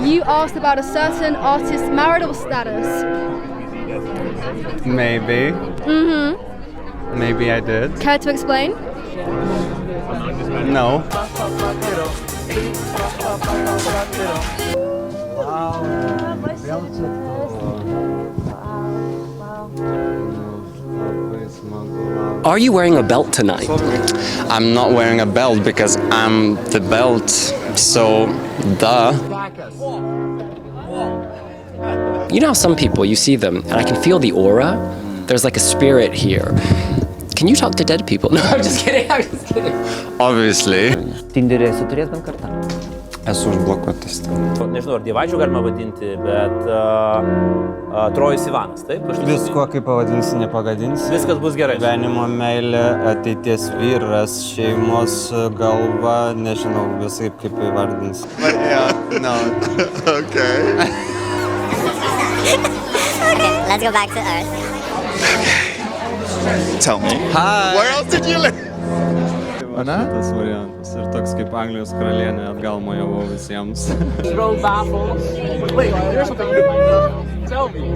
You asked about a certain artist's marital status. Maybe. Mm-hmm. Maybe I did. Care to explain? No. Are you wearing a belt tonight? I'm not wearing a belt because I'm the belt, so duh. You know how some people, you see them, and I can feel the aura? There's like a spirit here. Can you talk to dead people? No, I'm just kidding, I'm just kidding. Obviously. Tinderį esi turėjęs bent kartą? Esu užblokuotas. Nežinau, ar dievaičių galima vadinti, bet Trojus Ivanas, taip? Visko, kaip pavadinsi, nepagadinsi. Viskas bus gerai. Gyvenimo meilė, ateities vyras, šeimos galva, nežinau, visai kaip įvardinsi. Yeah, no. Okay. Okay, let's go back to Earth. Tell me. Hi! Where else did you live? Tas variantas. Ir toks kaip Anglijos karalienė atgal mojavau visiems. Roll baffles. Wait, there's something. Tell me.